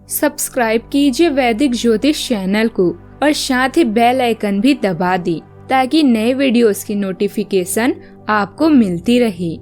Subscribe कीजिए वैदिक ज्योतिष चैनल को और साथ ही बेल आइकन भी दबा दी ताकि नए वीडियोस की नोटिफिकेशन आपको मिलती रहे।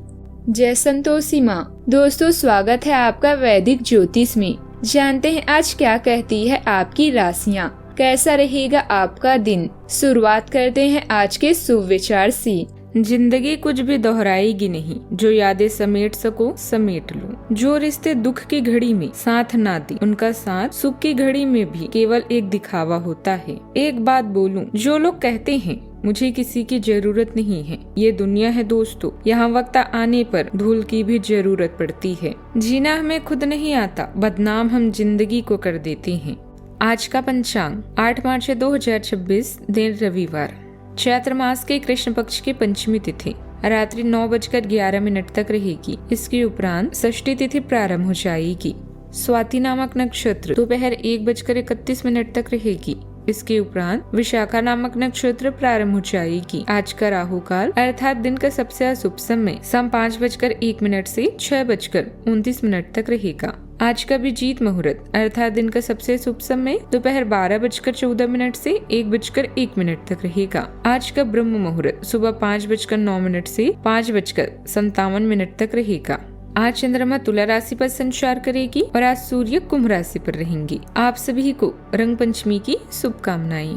जय संतोषी माँ। दोस्तों, स्वागत है आपका वैदिक ज्योतिष में। जानते हैं आज क्या कहती है आपकी राशियाँ, कैसा रहेगा आपका दिन। शुरुआत करते हैं आज के शुभ विचार से। जिंदगी कुछ भी दोहराएगी नहीं, जो यादें समेट सको समेट लो। जो रिश्ते दुख की घड़ी में साथ ना दे, उनका साथ सुख की घड़ी में भी केवल एक दिखावा होता है। एक बात बोलूं, जो लोग कहते हैं मुझे किसी की जरूरत नहीं है, ये दुनिया है दोस्तों। यहाँ वक्त आने पर धूल की भी जरूरत पड़ती है। जीना हमें खुद नहीं आता, बदनाम हम जिंदगी को कर देते हैं। आज का पंचांग 8 मार्च 2026, दिन रविवार। चैत्र मास के कृष्ण पक्ष की पंचमी तिथि रात्रि 9:11 तक रहेगी। इसके उपरांत षष्ठी तिथि प्रारंभ हो जाएगी। स्वाति नामक नक्षत्र दोपहर 1:31 तक रहेगी। इसके उपरांत विशाखा नामक नक्षत्र प्रारंभ हो जाएगी। आज का राहु काल अर्थात दिन का सबसे अशुभ समय शाम 5:01 से 6:29 तक रहेगा। आज का अभिजीत मुहूर्त अर्थात दिन का सबसे शुभ समय दोपहर 12:14 से 1:01 तक रहेगा। आज का ब्रह्म मुहूर्त सुबह 5:09 से 5:57 तक रहेगा। आज चंद्रमा तुला राशि पर संचार करेगी और आज सूर्य कुंभ राशि पर रहेंगी। आप सभी को रंग पंचमी की शुभकामनाएं।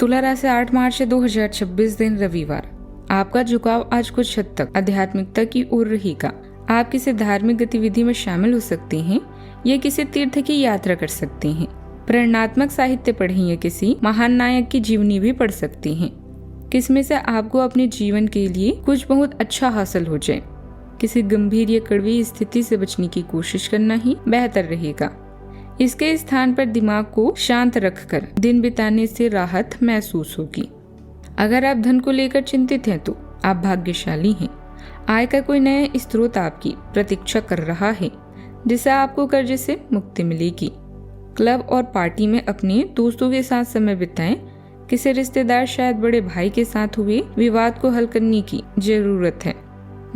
तुला राशि 8 मार्च 2026, दिन रविवार। आपका झुकाव आज कुछ हद तक आध्यात्मिकता की ओर रहेगा। आप किसी धार्मिक गतिविधि में शामिल हो सकते हैं या किसी तीर्थ की यात्रा कर सकते हैं। प्रेरणात्मक साहित्य पढ़ें या किसी महान नायक की जीवनी भी पढ़ सकते हैं। किसमें से आपको अपने जीवन के लिए कुछ बहुत अच्छा हासिल हो जाए। किसी गंभीर या कड़वी स्थिति से बचने की कोशिश करना ही बेहतर रहेगा। इसके स्थान पर दिमाग को शांत रखकर दिन बिताने से राहत महसूस होगी। अगर आप धन को लेकर चिंतित हैं तो आप भाग्यशाली हैं। आय का कोई नया स्रोत आपकी प्रतीक्षा कर रहा है, जिससे आपको कर्ज से मुक्ति मिलेगी। क्लब और पार्टी में अपने दोस्तों के साथ समय बिताएं। किसी रिश्तेदार शायद बड़े भाई के साथ हुए विवाद को हल करने की जरूरत है।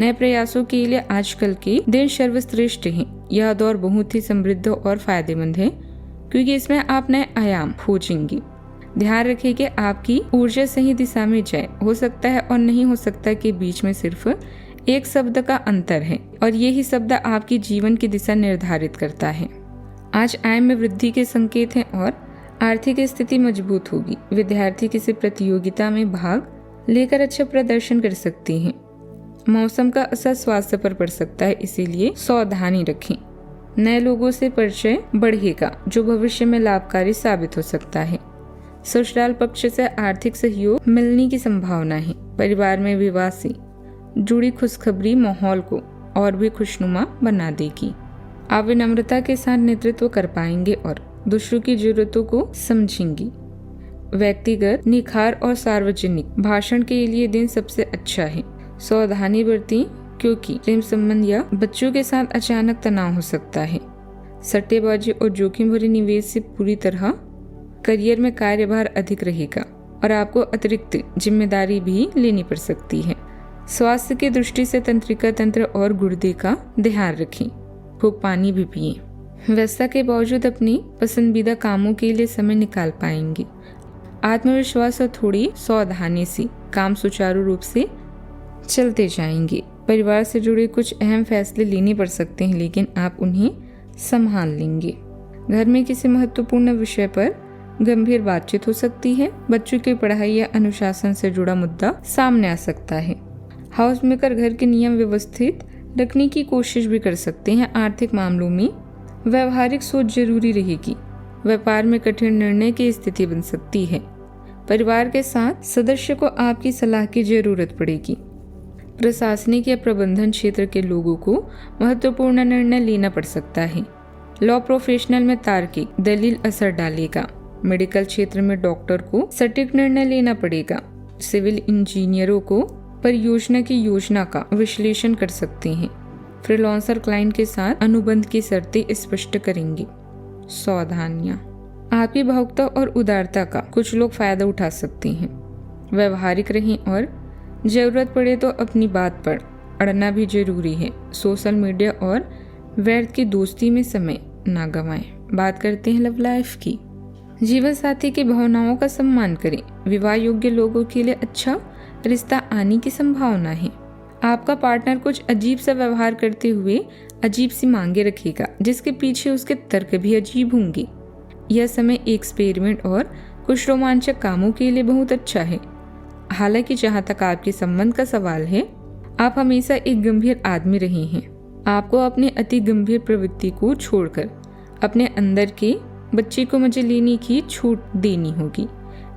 नए प्रयासों के लिए आजकल के दिन सर्वश्रेष्ठ हैं। यह दौर बहुत ही समृद्ध और फायदेमंद है, क्योंकि इसमें आप नए आयाम खोजेंगे। ध्यान रखें कि आपकी ऊर्जा सही दिशा में जाए। हो सकता है और नहीं हो सकता के बीच में सिर्फ एक शब्द का अंतर है और यही शब्द आपकी जीवन की दिशा निर्धारित करता है। आज आय में वृद्धि के संकेत हैं और आर्थिक स्थिति मजबूत होगी। विद्यार्थी किसी प्रतियोगिता में भाग लेकर अच्छा प्रदर्शन कर सकते हैं। मौसम का असर स्वास्थ्य पर पड़ सकता है, इसीलिए सावधानी रखें। नए लोगों से परिचय बढ़ेगा, जो भविष्य में लाभकारी साबित हो सकता है। ससुराल पक्ष से आर्थिक सहयोग मिलने की संभावना है। परिवार में विवाह से जुड़ी खुशखबरी माहौल को और भी खुशनुमा बना देगी। आप विनम्रता के साथ नेतृत्व कर पाएंगे और दूसरों की जरूरतों को समझेंगे। व्यक्तिगत निखार और सार्वजनिक भाषण के लिए दिन सबसे अच्छा है। सावधानी बरतें, क्योंकि प्रेम संबंध या बच्चों के साथ अचानक तनाव हो सकता है। सट्टेबाजी और जोखिम भरे निवेश से पूरी तरह करियर में कार्यभार अधिक रहेगा और आपको अतिरिक्त जिम्मेदारी भी लेनी पड़ सकती है। स्वास्थ्य की दृष्टि से तंत्रिका तंत्र और गुर्दे का ध्यान रखें। खूब पानी भी पिएं। व्यस्तता के बावजूद अपनी पसंदीदा कामों के लिए समय निकाल पाएंगे। आत्मविश्वास और थोड़ी सावधानी से काम सुचारू रूप से चलते जाएंगे। परिवार से जुड़े कुछ अहम फैसले लेने पड़ सकते हैं, लेकिन आप उन्हें संभाल लेंगे। घर में किसी महत्वपूर्ण विषय पर गंभीर बातचीत हो सकती है। बच्चों की पढ़ाई या अनुशासन से जुड़ा मुद्दा सामने आ सकता है। हाउस मेकर घर के नियम व्यवस्थित रखने की कोशिश भी कर सकते हैं। आर्थिक मामलों में व्यवहारिक सोच जरूरी रहेगी। व्यापार में कठिन निर्णय की स्थिति बन सकती है। परिवार के साथ सदस्य को आपकी सलाह की जरूरत पड़ेगी। प्रशासनिक या प्रबंधन क्षेत्र के लोगों को महत्वपूर्ण निर्णय लेना पड़ सकता है। लॉ प्रोफेशनल में तार्किक दलील असर डालेगा। मेडिकल क्षेत्र में डॉक्टर को सटीक निर्णय लेना पड़ेगा। सिविल इंजीनियरों को परियोजना की योजना का विश्लेषण कर सकते हैं। फ्रीलांसर क्लाइंट के साथ अनुबंध की शर्तें स्पष्ट करेंगे। सावधानियां, आपकी भावुकता और उदारता का कुछ लोग फायदा उठा सकते हैं। व्यवहारिक रहें और जरूरत पड़े तो अपनी बात पर अड़ना भी जरूरी है। सोशल मीडिया और व्यर्थ की दोस्ती में समय ना गंवाएं। बात करते हैं लव लाइफ की। जीवन साथी की भावनाओं का सम्मान करें। विवाह योग्य लोगों के लिए अच्छा रिश्ता आने की संभावना है। आपका पार्टनर कुछ अजीब सा व्यवहार करते हुए अजीब सी मांगे रखेगा, जिसके पीछे उसके तर्क भी अजीब होंगे। यह समय एक्सपेरिमेंट और कुछ रोमांचक कामों के लिए बहुत अच्छा है। हालांकि जहाँ तक आपके संबंध का सवाल है, आप हमेशा एक गंभीर आदमी रहे हैं। आपको अपने अति गंभीर प्रवृत्ति को छोड़कर अपने अंदर के बच्चे को मजे लेने की छूट देनी होगी।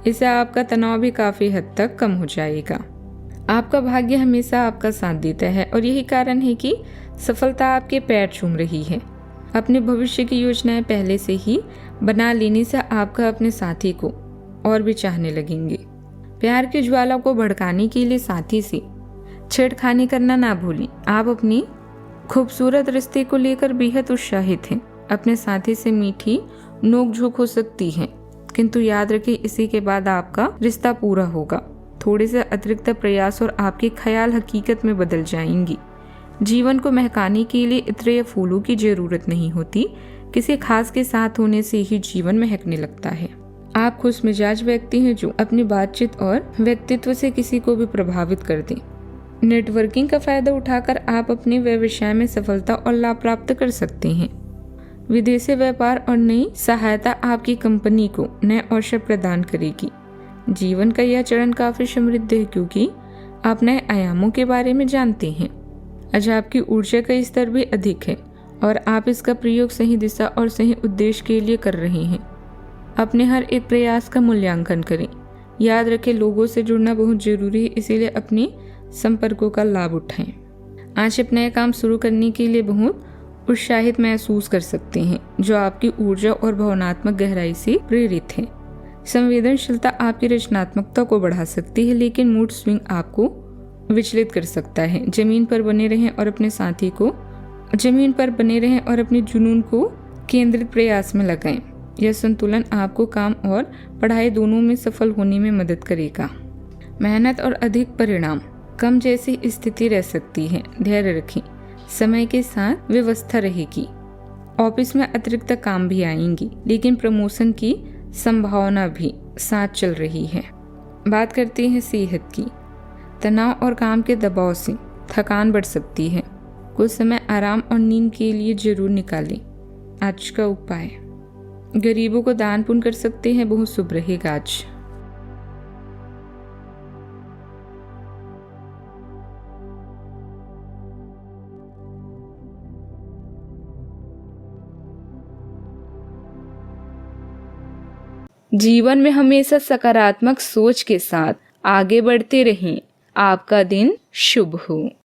इससे आपका तनाव भी काफी हद तक कम हो जाएगा। आपका भाग्य हमेशा आपका साथ देता है और यही कारण है कि सफलता आपके पैर चूम रही है। अपने भविष्य की योजनाएं पहले से ही बना लेने से आपका अपने साथी को और भी चाहने लगेंगे। प्यार की ज्वाला को भड़काने के लिए साथी से छेड़खानी करना ना भूलें। आप अपनी खूबसूरत रिश्ते को लेकर बेहद उत्साहित हैं। अपने साथी से मीठी नोकझोंक हो सकती है, किंतु याद रखें इसी के बाद आपका रिश्ता पूरा होगा। थोड़े से अतिरिक्त प्रयास और आपके ख्याल हकीकत में बदल जाएंगी। जीवन को महकाने के लिए इत्र या फूलों की जरूरत नहीं होती। किसी खास के साथ होने से ही जीवन महकने लगता है। आप खुश मिजाज व्यक्ति हैं जो अपनी बातचीत और व्यक्तित्व से किसी को भी प्रभावित कर दें। नेटवर्किंग का फायदा उठाकर आप अपने व्यवसाय में सफलता और लाभ प्राप्त कर सकते हैं। विदेशी व्यापार और नई सहायता आपकी कंपनी को नए अवसर प्रदान करेगी। जीवन का यह चरण काफी समृद्ध है क्योंकि आप नए आयामों के बारे में जानते हैं। आज आपकी ऊर्जा का स्तर भी अधिक है और आप इसका प्रयोग सही दिशा और सही उद्देश्य के लिए कर रहे हैं। अपने हर एक प्रयास का मूल्यांकन करें। याद रखें, लोगों से जुड़ना बहुत जरूरी है, इसीलिए अपने संपर्कों का लाभ उठाएं। आज आप नए काम शुरू करने के लिए बहुत उत्साहित महसूस कर सकते हैं, जो आपकी ऊर्जा और भावनात्मक गहराई से प्रेरित है। संवेदनशीलता आपकी रचनात्मकता को बढ़ा सकती है, लेकिन मूड स्विंग आपको विचलित कर सकता है। जमीन पर बने रहें और अपने जुनून को केंद्रित प्रयास में लगाएं। यह संतुलन आपको काम और पढ़ाई दोनों में सफल होने में मदद करेगा। मेहनत और अधिक परिणाम कम जैसी स्थिति रह सकती है। धैर्य रखें, समय के साथ व्यवस्था रहेगी। ऑफिस में अतिरिक्त काम भी आएंगी, लेकिन प्रमोशन की संभावना भी साथ चल रही है। बात करते हैं सेहत की। तनाव और काम के दबाव से थकान बढ़ सकती है। कुछ समय आराम और नींद के लिए जरूर निकालें। आज का उपाय, गरीबों को दान पुण्य कर सकते हैं, बहुत शुभ रहेगा आज। जीवन में हमेशा सकारात्मक सोच के साथ आगे बढ़ते रहें। आपका दिन शुभ हो।